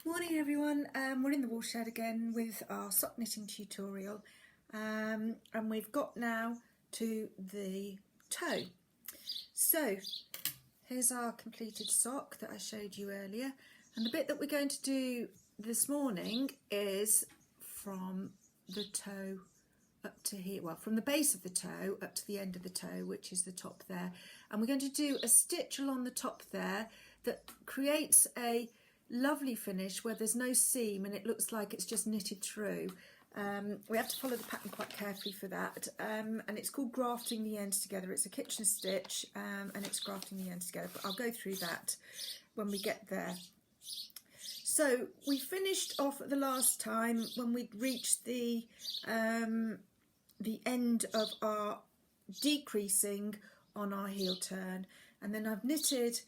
Morning everyone, we're in the woolshed again with our sock knitting tutorial and we've got now to the toe. So here's our completed sock that I showed you earlier, and the bit that we're going to do this morning is from the toe up to here, well from the base of the toe up to the end of the toe, which is the top there, and we're going to do a stitch along the top there that creates a lovely finish where there's no seam and it looks like it's just knitted through. We have to follow the pattern quite carefully for that, and it's called grafting the ends together. It's a kitchen stitch and it's grafting the ends together, but I'll go through that when we get there. So we finished off the last time when we'd reached the end of our decreasing on our heel turn, and then I've knitted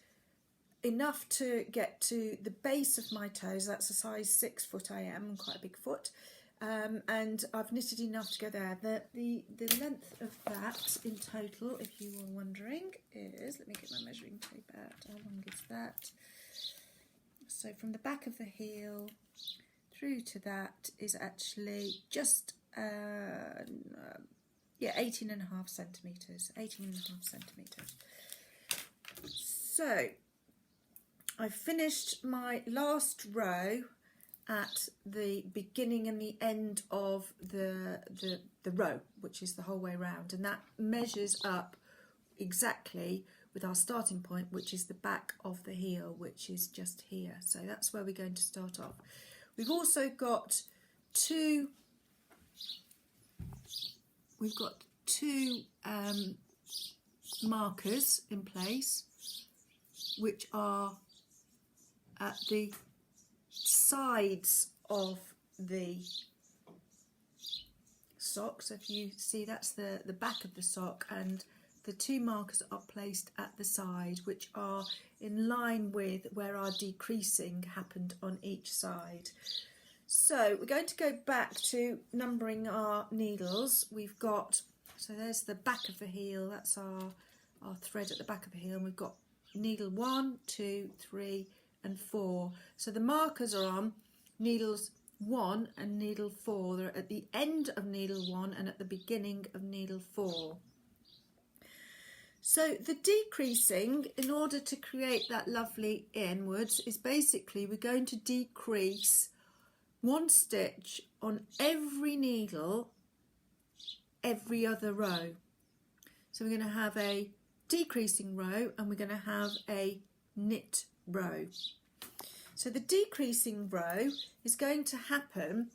enough to get to the base of my toes. That's a size 6 foot I am, quite a big foot, and I've knitted enough to go there. The length of that in total, if you were wondering, is, let me get my measuring tape out, how long is that? So from the back of the heel through to that is actually just 18.5 centimetres. So I've finished my last row at the beginning and the end of the row, which is the whole way around, and that measures up exactly with our starting point, which is the back of the heel, which is just here. So that's where we're going to start off. We've also got two markers in place, which are at the sides of the sock. So if you see, that's the back of the sock, and the two markers are placed at the side, which are in line with where our decreasing happened on each side. So we're going to go back to numbering our needles. We've got, so there's the back of the heel, that's our thread at the back of the heel, and we've got needle 1, 2, 3 and 4. So the markers are on needles 1 and needle 4. They're at the end of needle 1 and at the beginning of needle 4. So the decreasing, in order to create that lovely inwards, is basically we're going to decrease 1 stitch on every needle every other row. So we're going to have a decreasing row and we're going to have a knit row. So the decreasing row is going to happen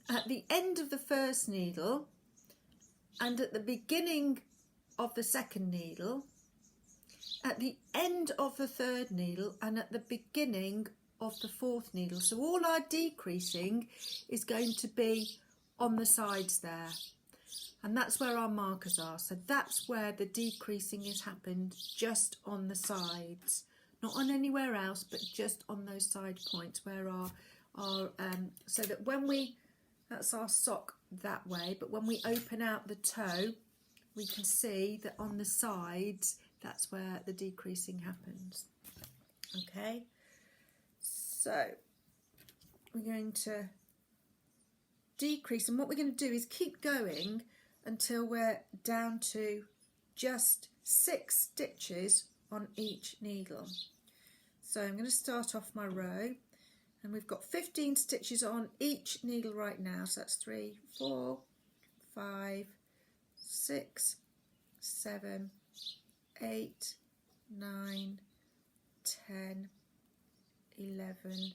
at the end of the first needle and at the beginning of the second needle, at the end of the third needle and at the beginning of the fourth needle. So all our decreasing is going to be on the sides there, and that's where our markers are. So that's where the decreasing has happened, just on the sides, not on anywhere else, but just on those side points where our so that when we, that's our sock that way, but when we open out the toe, we can see that on the sides, that's where the decreasing happens. Okay, so we're going to decrease, and what we're going to do is keep going until we're down to just 6 stitches on each needle. So I'm going to start off my row, and we've got 15 stitches on each needle right now. So that's 3, 4, 5, 6, 7, 8, 9, 10, 11,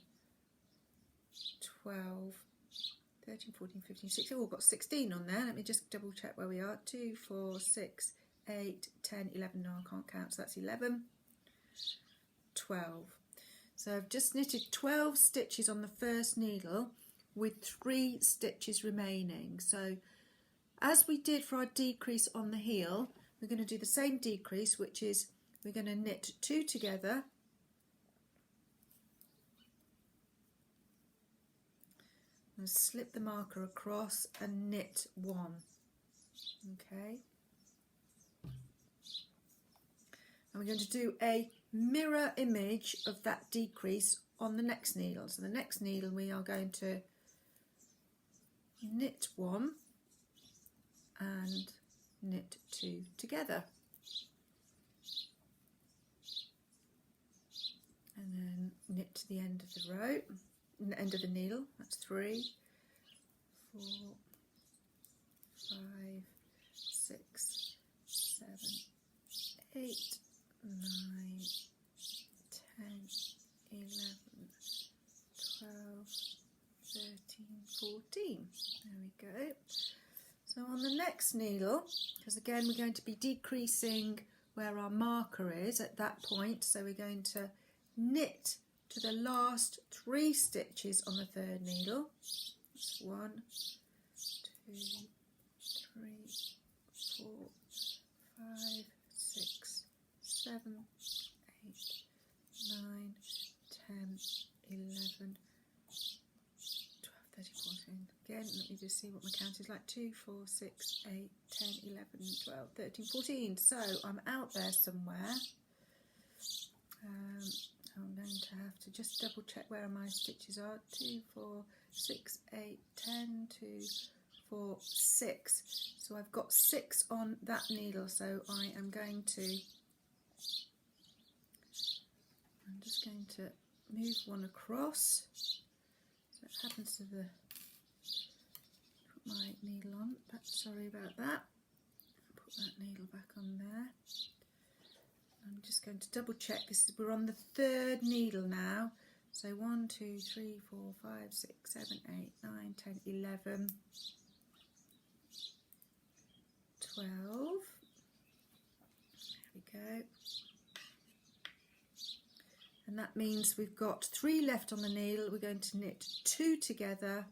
12, 13, 14, 15, 16. Oh, we've got 16 on there. Let me just double check where we are. 2, 4, 6, 8, 10, 11. No, I can't count. So that's 11, 12. So I've just knitted 12 stitches on the first needle with 3 stitches remaining. So as we did for our decrease on the heel, we're going to do the same decrease, which is we're going to knit 2 together, and slip the marker across and knit 1. Okay, and we're going to do a mirror image of that decrease on the next needle. So the next needle we are going to knit 1 and knit 2 together, and then knit to the end of the row, end of the needle. That's 3, 4, 5, 6, 7, 8, 9, 10, 11, 12, 13, 14. There we go. So on the next needle, because again we're going to be decreasing where our marker is at that point, so we're going to knit to the last 3 stitches on the third needle. That's 1, 2, 3, 4, 5, 6, 7, 8, 9, 10, 11, 12, 13, 14. Again, let me just see what my count is like. 2, 4, 6, 8, 10, 11, 12, 13, 14. So I'm out there somewhere. I'm going to have to just double check where my stitches are. 2, 4, 6, 8, 10, 2, 4, 6. So I've got 6 on that needle. So I'm just going to move 1 across. So it happens to put my needle on. But sorry about that. Put that needle back on there. I'm just going to double check. We're on the third needle now. So 1, 2, 3, 4, 5, 6, 7, 8, 9, 10, 11, 12. There we go. And that means we've got 3 left on the needle. We're going to knit 2 together,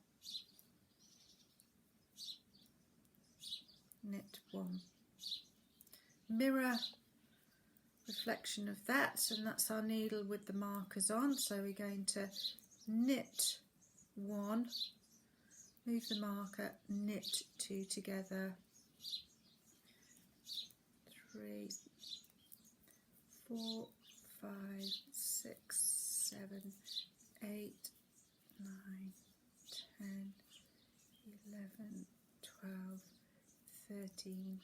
knit 1. Mirror reflection of that, and that's our needle with the markers on. So we're going to knit 1, move the marker, knit 2 together, 3, 4, 5, 6, 7, 8, 9, 10, 11, 12, 13,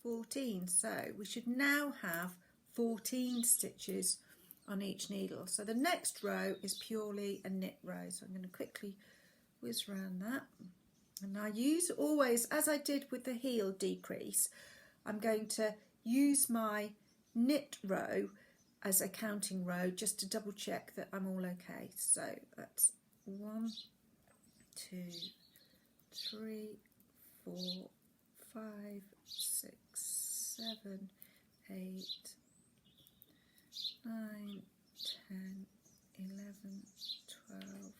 14. So we should now have 14 stitches on each needle. So the next row is purely a knit row. So I'm going to quickly whiz around that. And I use always, as I did with the heel decrease, I'm going to use my knit row as a counting row just to double check that I'm all okay. So that's 1, 2, 3, 4, 5, 6, 7, 8, 9, 10, 11, 12,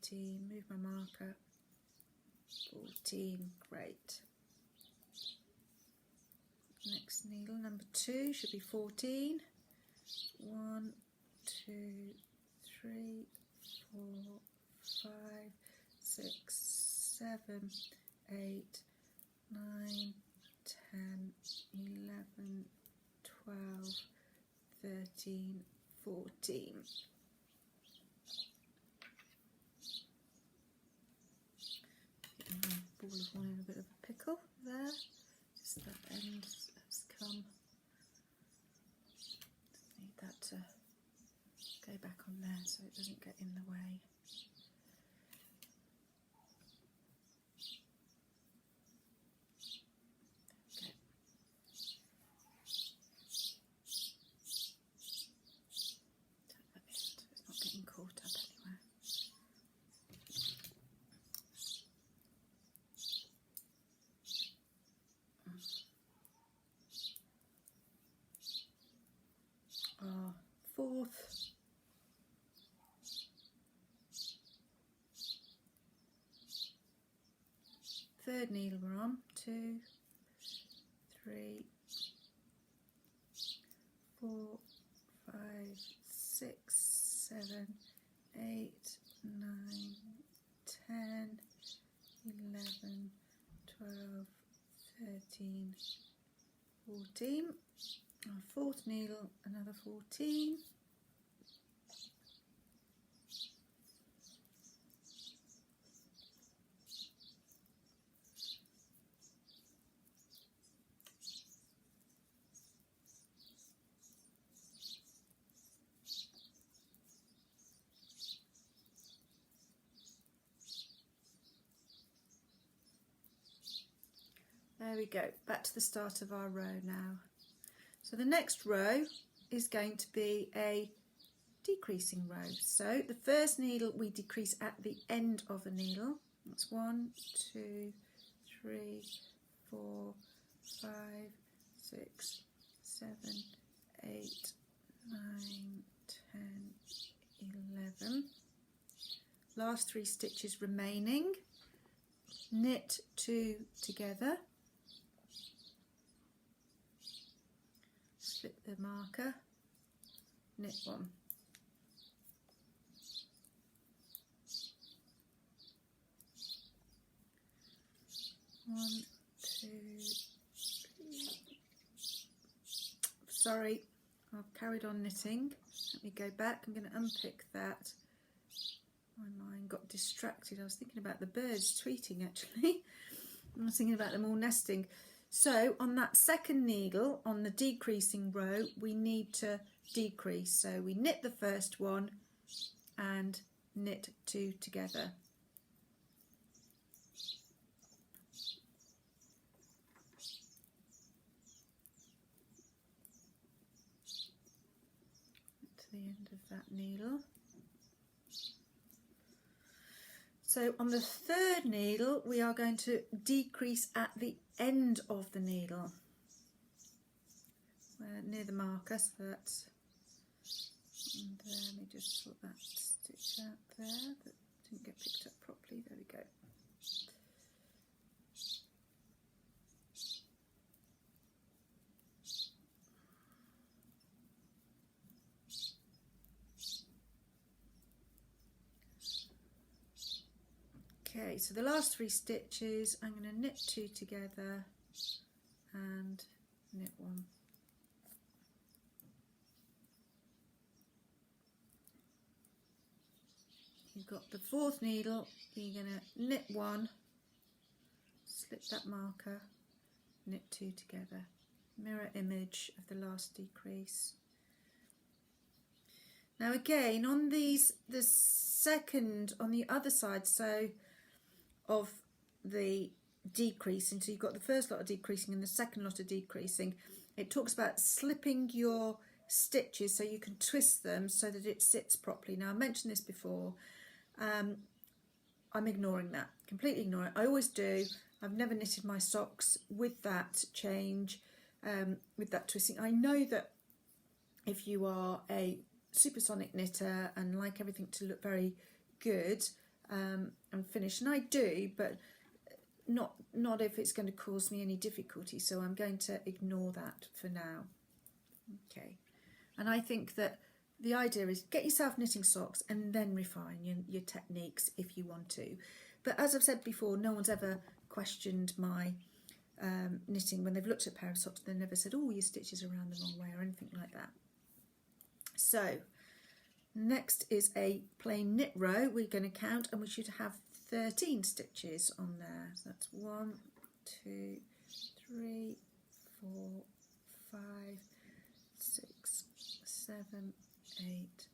13, move my marker, 14, great. Next needle, number 2, should be 14. 1, 2, 3, 4, 5, 6, 7, 8, 9, 10, 11, 12, 13, 14. Getting my ball of one in a bit of a pickle there. Just that end has come. Need that to go back on there so it doesn't get in the way. Caught up anywhere. Our 4th third needle we're on. 2, 3, 4, 5, 6, 7, 8, 9, 10, 11, 12, 13, 14. our fourth needle, another 14. There we go, back to the start of our row now. So the next row is going to be a decreasing row. So the first needle we decrease at the end of a needle. That's 1, 2, 3, 4, 5, 6, 7, 8, 9, 10, 11. Last 3 stitches remaining. Knit 2 together. Slip the marker, knit 1. One, two, three. Sorry, I've carried on knitting. Let me go back. I'm going to unpick that. My mind got distracted. I was thinking about the birds tweeting actually. I was thinking about them all nesting. So on that second needle, on the decreasing row, we need to decrease. So we knit the first one and knit 2 together. To the end of that needle. So on the third needle, we are going to decrease at the end of the needle, near the marker, so that's, and let me just sort that stitch out there that didn't get picked up properly. There we go. Okay, so the last 3 stitches, I'm going to knit 2 together and knit 1. You've got the fourth needle, you're going to knit 1, slip that marker, knit 2 together. Mirror image of the last decrease. Now again, on these, the second, on the other side, so of the decreasing, so you've got the first lot of decreasing and the second lot of decreasing, it talks about slipping your stitches so you can twist them so that it sits properly. Now I mentioned this before, I'm ignoring that, completely ignoring it. I always do. I've never knitted my socks with that change, with that twisting. I know that if you are a supersonic knitter and like everything to look very good and finished, and I do, but not if it's going to cause me any difficulty, so I'm going to ignore that for now. Okay, and I think that the idea is get yourself knitting socks and then refine your techniques if you want to. But as I've said before, no one's ever questioned my knitting when they've looked at a pair of socks. They never said, oh, your stitches are around the wrong way or anything like that. So next is a plain knit row. We're going to count and we should have 13 stitches on there. So that's 1, 2, 3, 4, 5, 6, 7, 8,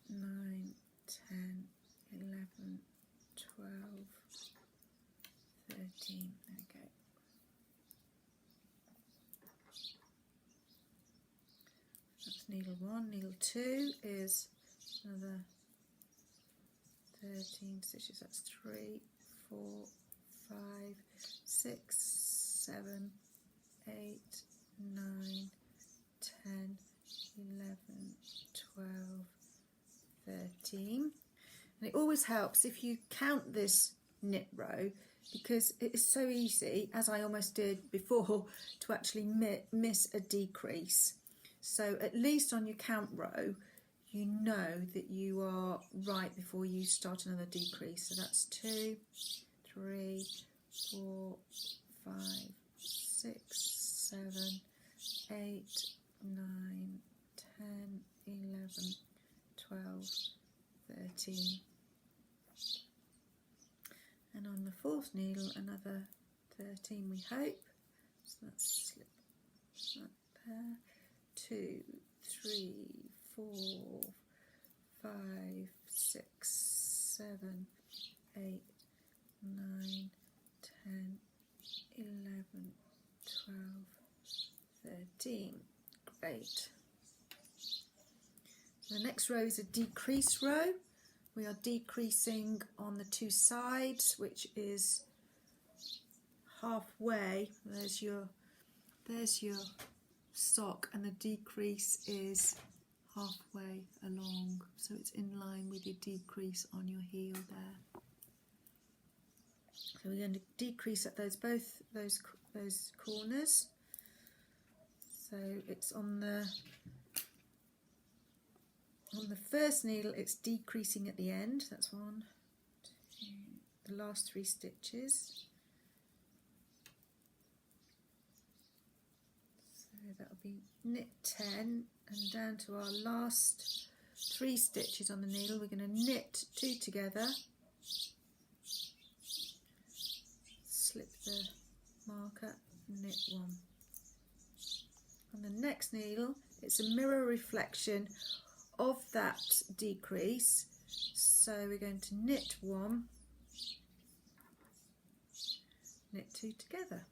9, 10, 11, 12, 13. There we go. That's needle 1. Needle 2 is another 13 stitches. That's 3, 4, 5, 6, 7, 8, 9, 10, 11, 12, 13. And it always helps if you count this knit row, because it is so easy, as I almost did before, to actually miss a decrease. So at least on your count row, you know that you are right before you start another decrease. So that's 2, 3, 4, 5, 6, 7, 8, 9, 10, 11, 12, 13. And on the fourth needle, another 13, we hope. So let's slip that there. 2, 3, 4, 5, 6, 7, 8, 9, 10, 11, 12, 13. Great. So the next row is a decrease row. We are decreasing on the two sides, which is halfway. There's your sock, and the decrease is halfway along, so it's in line with your decrease on your heel there. So we're going to decrease at both those corners. So it's on the first needle, it's decreasing at the end. That's 1, 2, the last 3 stitches. So that'll be knit 10, and down to our last 3 stitches on the needle, we're going to knit 2 together, slip the marker, knit 1. On the next needle, it's a mirror reflection of that decrease, so we're going to knit 1, knit 2 together.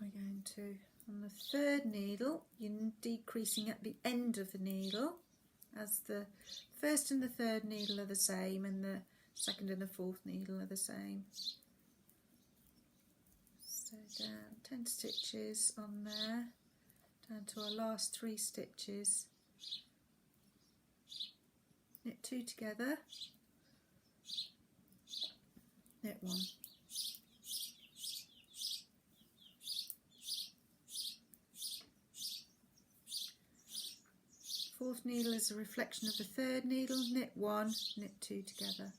We're going to, on the third needle, you're decreasing at the end of the needle, as the first and the third needle are the same, and the second and the fourth needle are the same. So down 10 stitches on there, down to our last 3 stitches, knit 2 together, knit 1. Fourth needle is a reflection of the third needle, knit 1, knit 2 together.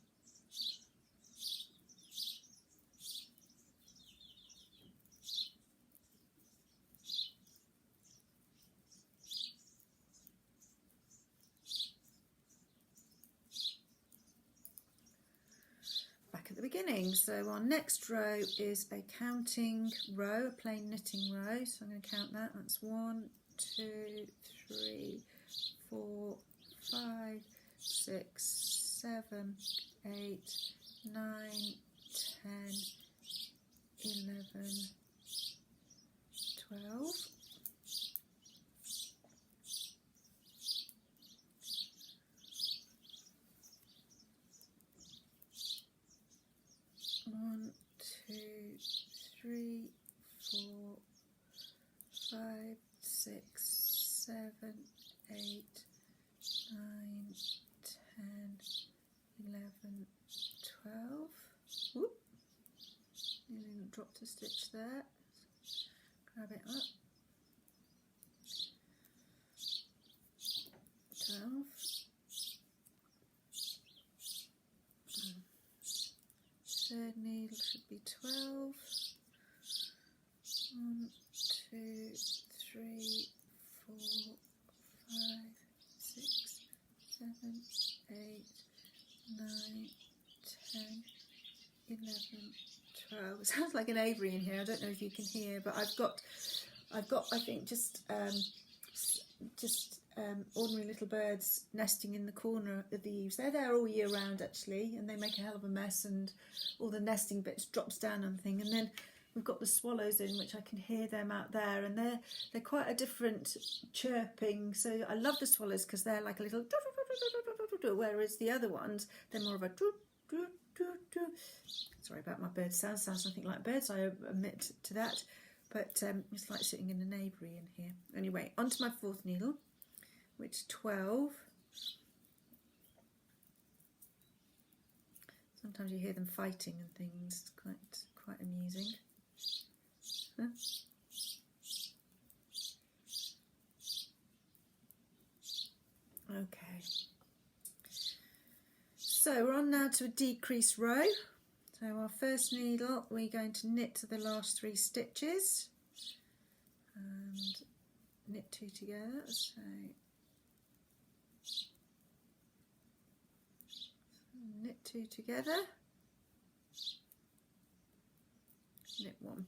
Back at the beginning, so our next row is a counting row, a plain knitting row, so I'm going to count that. That's 1, 2, 3, 4, 5, 6, 7, 8, 9, 10, 11, 12. One, 2, 3, 4, 5, 6, 7, 8, 9, 10, 11, 12. Whoop. Nearly dropped a stitch there. Grab it up. 12. Third needle should be 12. 1, 2, 3, 4, 5, 6, 7, 8, 9, 10, 11, 12. It sounds like an aviary in here. I don't know if you can hear, but I've got I think just ordinary little birds nesting in the corner of the eaves. They're there all year round actually, and they make a hell of a mess, and all the nesting bits drops down on the thing. And then we've got the swallows in, which I can hear them out there, and they're quite a different chirping. So I love the swallows because they're like a little, whereas the other ones, they're more of a sorry about my bird sound. Sounds nothing like birds, I admit to that, but it's like sitting in an aviary in here. Anyway, onto my fourth needle, which 12. Sometimes you hear them fighting and things. It's quite amusing. Huh? Okay, so we're on now to a decrease row. So our first needle, we're going to knit to the last 3 stitches and knit 2 together. So knit 2 together, knit 1.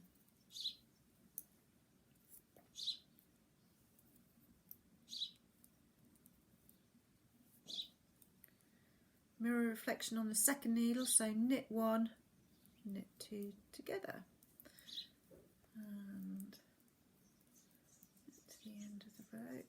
Mirror reflection on the second needle, so knit 1, knit 2 together, and to the end of the row.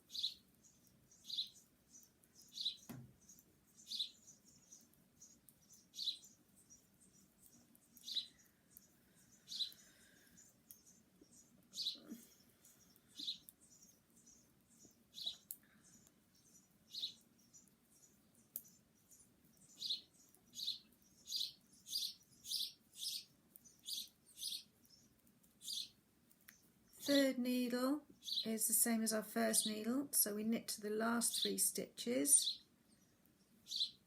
Third needle is the same as our first needle, so we knit to the last 3 stitches,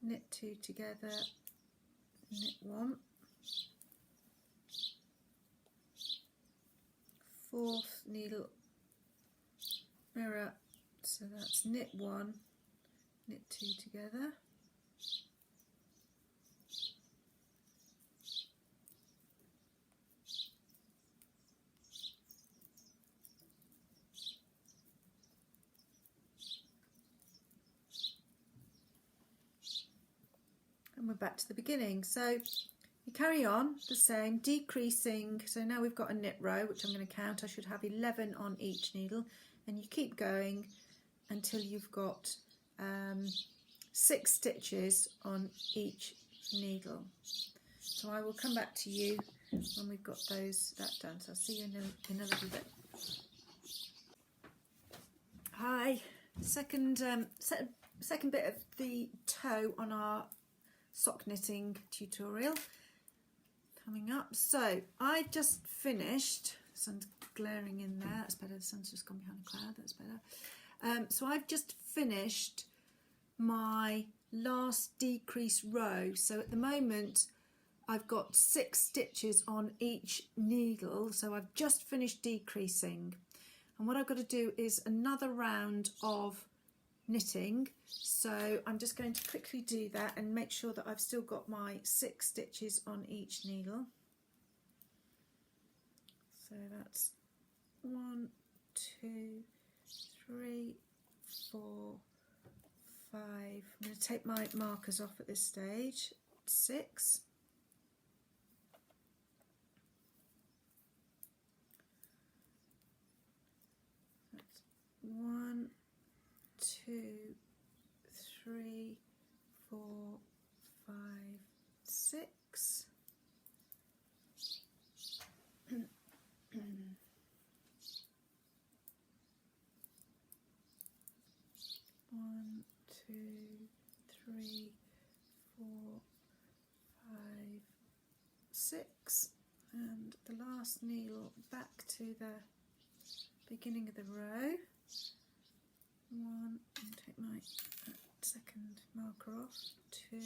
knit 2 together, knit 1. Fourth needle, mirror, so that's knit 1, knit 2 together. And we're back to the beginning. So you carry on the same, decreasing. So now we've got a knit row, which I'm going to count. I should have 11 on each needle, and you keep going until you've got 6 stitches on each needle. So I will come back to you when we've got that done. So I'll see you in a little bit. Hi, second bit of the toe on our sock knitting tutorial coming up. So I just finished, sun's glaring in there, that's better, the sun's just gone behind a cloud, that's better. So I've just finished my last decrease row. So at the moment I've got 6 stitches on each needle, so I've just finished decreasing, and what I've got to do is another round of knitting. So I'm just going to quickly do that and make sure that I've still got my 6 stitches on each needle. So that's 1, 2, 3, 4, 5. I'm going to take my markers off at this stage. 6. That's 1, 2, 3, 4, 5, 6. 1, 2, 3, 4, 5, 6, and the last needle back to the beginning of the row. 1, and take my second marker off. 2,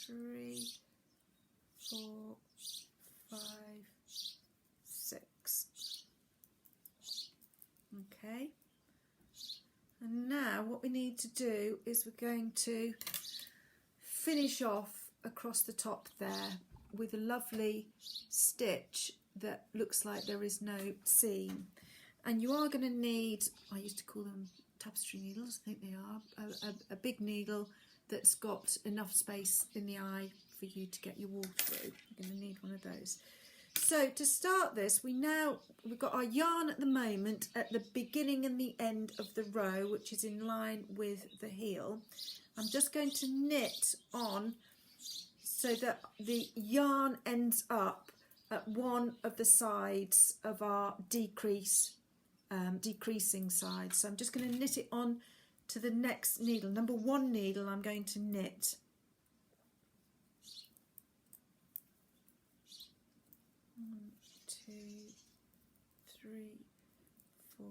3, 4, 5, 6. Okay. And now what we need to do is we're going to finish off across the top there with a lovely stitch that looks like there is no seam. And you are going to need, I used to call them tapestry needles, I think they are, a big needle that's got enough space in the eye for you to get your wool through. You're going to need one of those. So to start this, we've got our yarn at the moment at the beginning and the end of the row, which is in line with the heel. I'm just going to knit on so that the yarn ends up at one of the sides of our decreasing side. So I'm just going to knit it on to the next needle. Number 1 needle I'm going to knit. 1, 2, 3, 4,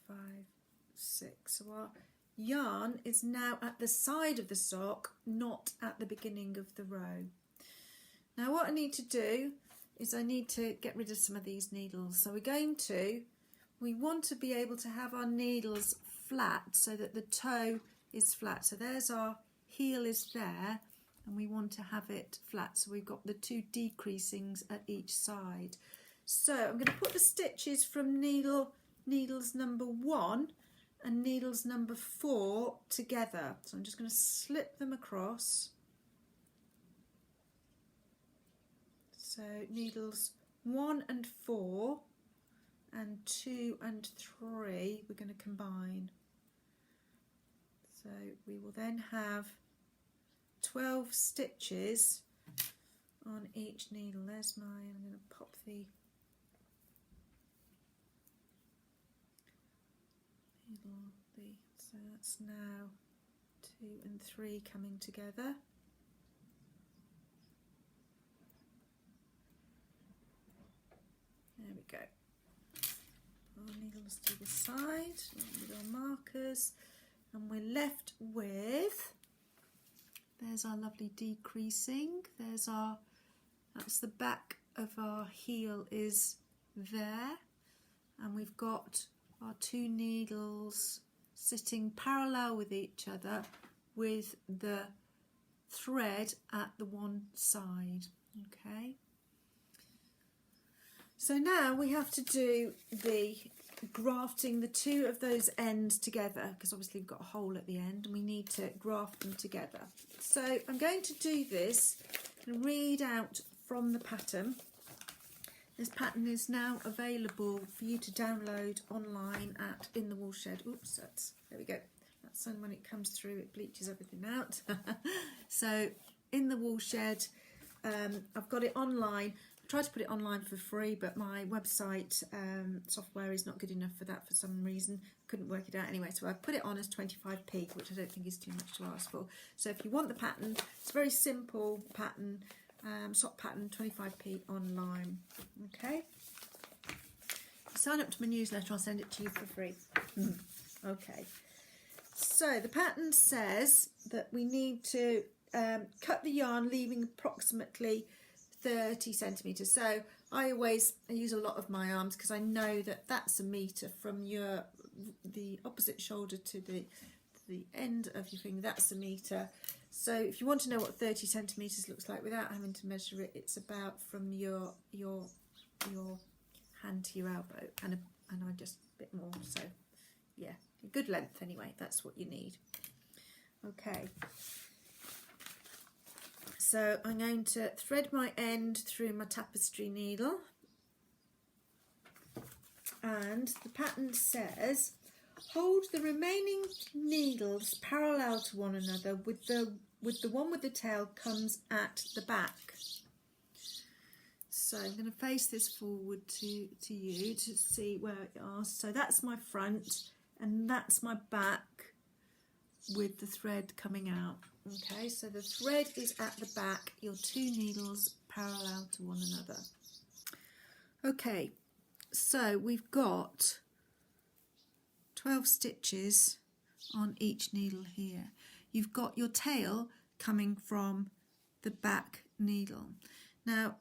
5, 6. So our yarn is now at the side of the sock, not at the beginning of the row. Now what I need to do is I need to get rid of some of these needles. So we want to be able to have our needles flat so that the toe is flat. So there's our heel is there, and we want to have it flat. So we've got the two decreasings at each side. So I'm going to put the stitches from needles number 1 and needles number 4 together. So I'm just going to slip them across. So needles 1 and 4 and 2 and 3 we're going to combine. So we will then have 12 stitches on each needle. There's mine. I'm going to pop the needle, so that's now 2 and 3 coming together. There we go. Our needles to the side with our markers, and we're left with, there's our lovely decreasing. That's the back of our heel is there, and we've got our 2 needles sitting parallel with each other with the thread at the one side. Okay. So now we have to do the grafting the 2 of those ends together, because obviously we've got a hole at the end and we need to graft them together. So I'm going to do this and read out from the pattern. This pattern is now available for you to download online at In the Woolshed. Oops, there we go. That's when it comes through, it bleaches everything out. So In the Woolshed, I've got it online. Tried to put it online for free, but my website software is not good enough for that for some reason. Couldn't work it out anyway, so I put it on as 25p, which I don't think is too much to ask for. So if you want the pattern, it's a very simple pattern, sock pattern, 25p online. Okay. Sign up to my newsletter, I'll send it to you for free. Okay. So the pattern says that we need to cut the yarn, leaving approximately 30 centimetres. So I use a lot of my arms because I know that that's a metre from the opposite shoulder to the end of your finger. That's a metre. So if you want to know what 30 centimetres looks like without having to measure it, it's about from your hand to your elbow, and I just a bit more. So yeah, a good length anyway. That's what you need. Okay. So I'm going to thread my end through my tapestry needle, and the pattern says hold the remaining needles parallel to one another with the one with the tail comes at the back. So I'm going to face this forward to you to see where it is. So that's my front and that's my back with the thread coming out. Okay, so the thread is at the back, your 2 needles parallel to one another. Okay, so we've got 12 stitches on each needle here. You've got your tail coming from the back needle. Now,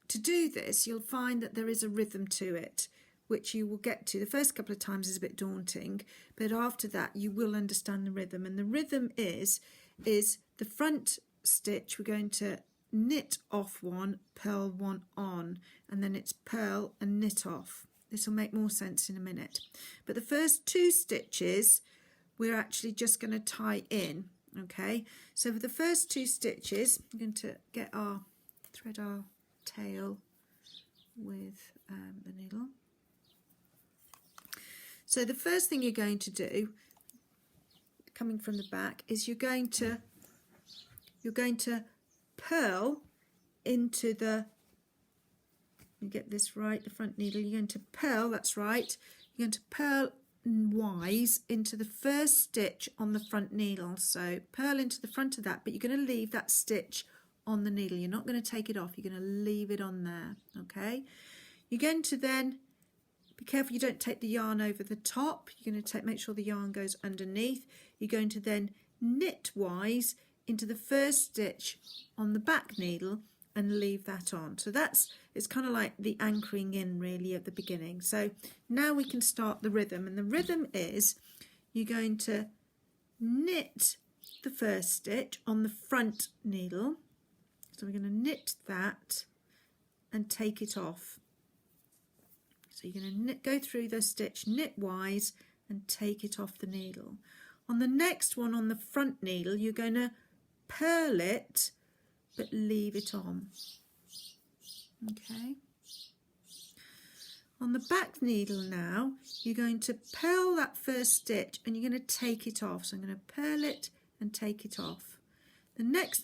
to do this, you'll find that there is a rhythm to it, which you will get to. The first couple of times is a bit daunting, but after that you will understand the rhythm. And the rhythm is the front stitch, we're going to knit off one, purl one on, and then it's purl and knit off. This will make more sense in a minute. But the first 2 stitches we're actually just going to tie in. Okay, so for the first 2 stitches we're going to thread our tail with the needle. So the first thing you're going to do, coming from the back, is you're going to purl into the, you get this right, the front needle, you're going to purl, that's right, you're going to purl wise into the first stitch on the front needle. So purl into the front of that, but you're going to leave that stitch on the needle. You're not going to take it off, you're going to leave it on there. Okay, you're going to then Be careful you don't take the yarn over the top. You're going to make sure the yarn goes underneath. You're going to then knitwise into the first stitch on the back needle and leave that on. So it's kind of like the anchoring in really at the beginning. So now we can start the rhythm, and the rhythm is you're going to knit the first stitch on the front needle. So we're going to knit that and take it off. So you're going to go through the stitch knitwise and take it off the needle. On the next one on the front needle, you're going to purl it but leave it on. Okay. On the back needle now, you're going to purl that first stitch and you're going to take it off. So I'm going to purl it and take it off. The next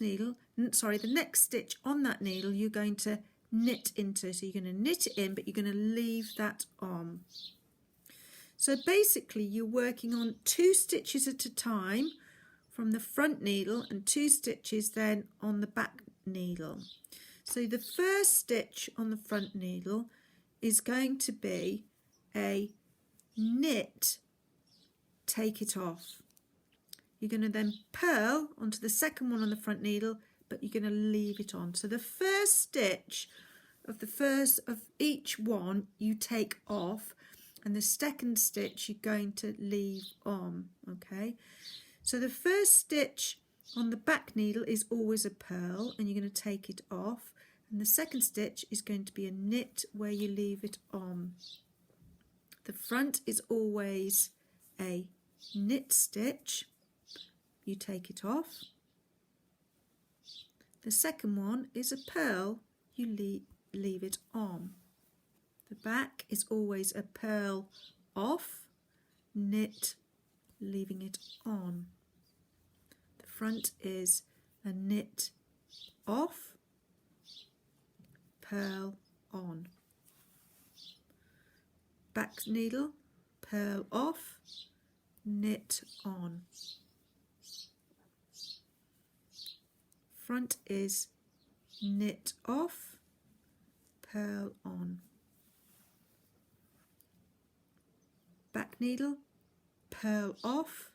stitch on that needle you're going to knit into. So you're going to knit it in, but you're going to leave that on. So basically you're working on 2 stitches at a time from the front needle and 2 stitches then on the back needle. So the first stitch on the front needle is going to be a knit, take it off. You're going to then purl onto the second one on the front needle, but you're going to leave it on. So the first stitch of each one you take off, and the second stitch you're going to leave on. Okay, so the first stitch on the back needle is always a purl and you're going to take it off, and the second stitch is going to be a knit where you leave it on. The front is always a knit stitch, you take it off. The second one is a purl, you leave it on. The back is always a purl off, knit, leaving it on. The front is a knit off, purl on. Back needle, purl off, knit on. Front is knit off, purl on. Back needle, purl off,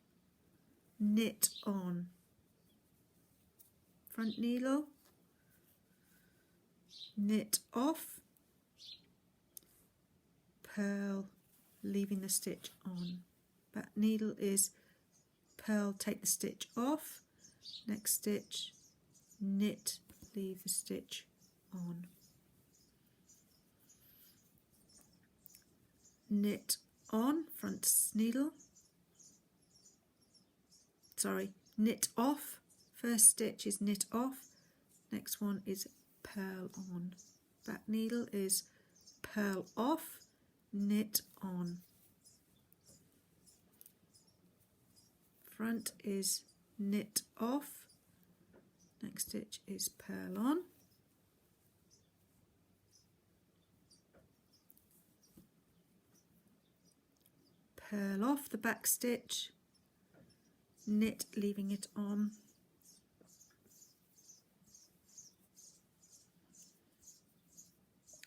knit on. Front needle, knit off, purl, leaving the stitch on. Back needle is purl, take the stitch off, next stitch, knit, leave the stitch on. Knit on, front needle, knit off, first stitch is knit off, next one is purl on. Back needle is purl off, knit on. Front is knit off, next stitch is purl on. Purl off the back stitch, knit, leaving it on.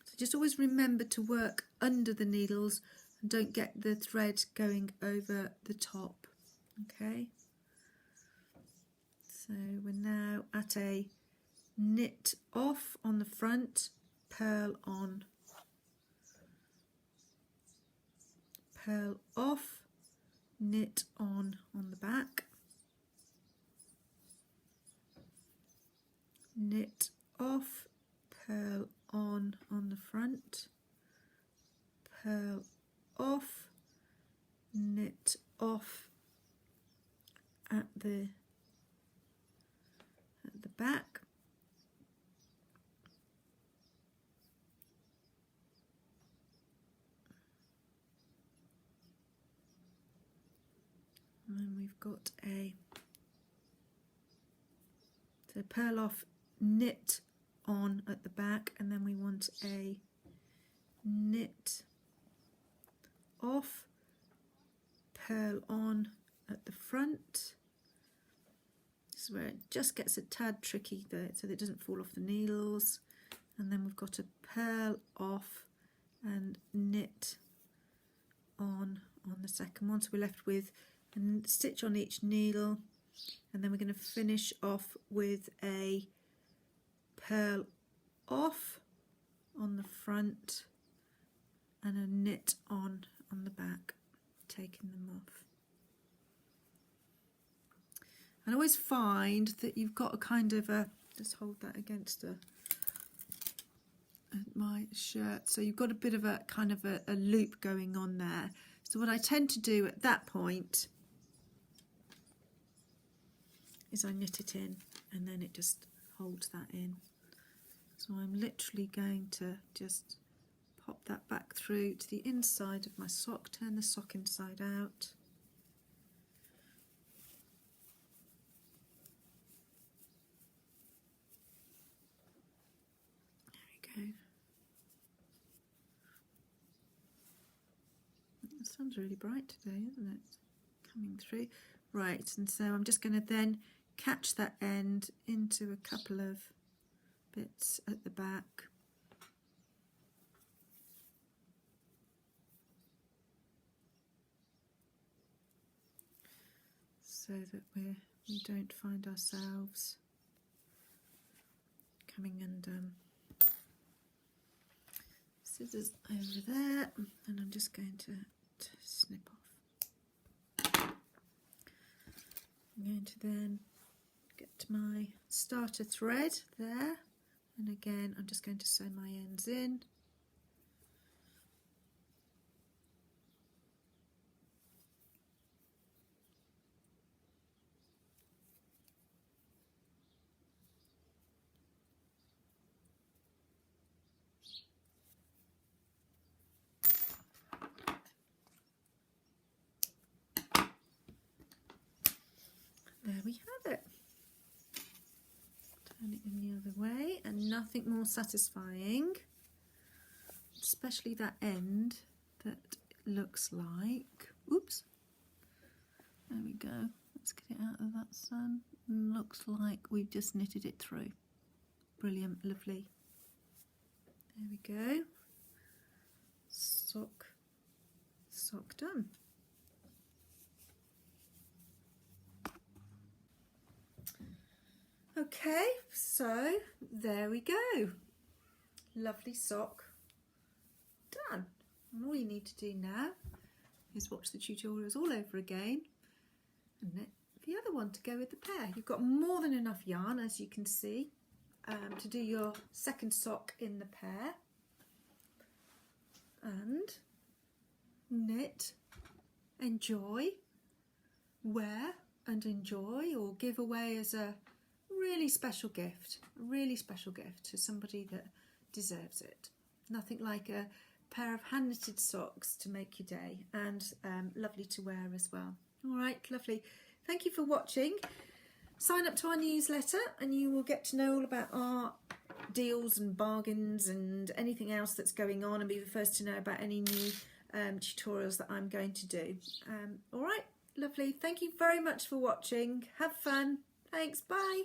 So just always remember to work under the needles and don't get the thread going over the top. Okay, so we're now at a knit off on the front, purl on. Purl off, knit on the back, knit off, purl on the front, purl off, knit off at the back, and we've got so purl off, knit on at the back, and then we want a knit off, purl on at the front. This is where it just gets a tad tricky there, so that it doesn't fall off the needles. And then we've got a purl off and knit on the second one. So we're left with a stitch on each needle, and then we're going to finish off with a purl off on the front and a knit on the back, taking them off. And I always find that you've got a kind of a, just hold that against my shirt, so you've got a bit of a kind of a loop going on there. So what I tend to do at that point is I knit it in, and then it just holds that in. So I'm literally going to just pop that back through to the inside of my sock, turn the sock inside out. There we go. The sun's really bright today, isn't it? Coming through. Right, and so I'm just going to then catch that end into a couple of bits at the back. So that we don't find ourselves coming and scissors over there, and I'm just going to snip off. I'm going to then get my starter thread there, and again I'm just going to sew my ends in. There we have it. Turn it in the other way, and nothing more satisfying, especially that end that looks like, oops, there we go, let's get it out of that sun. Looks like we've just knitted it through. Brilliant, lovely. There we go. Sock done. Okay, so there we go. Lovely sock done. And all you need to do now is watch the tutorials all over again and knit the other one to go with the pair. You've got more than enough yarn, as you can see, to do your second sock in the pair. And knit, enjoy, wear and enjoy, or give away as a really special gift, to somebody that deserves it. Nothing like a pair of hand knitted socks to make your day, and lovely to wear as well. All right, lovely. Thank you for watching. Sign up to our newsletter and you will get to know all about our deals and bargains and anything else that's going on, and be the first to know about any new tutorials that I'm going to do. All right, lovely. Thank you very much for watching. Have fun. Thanks. Bye.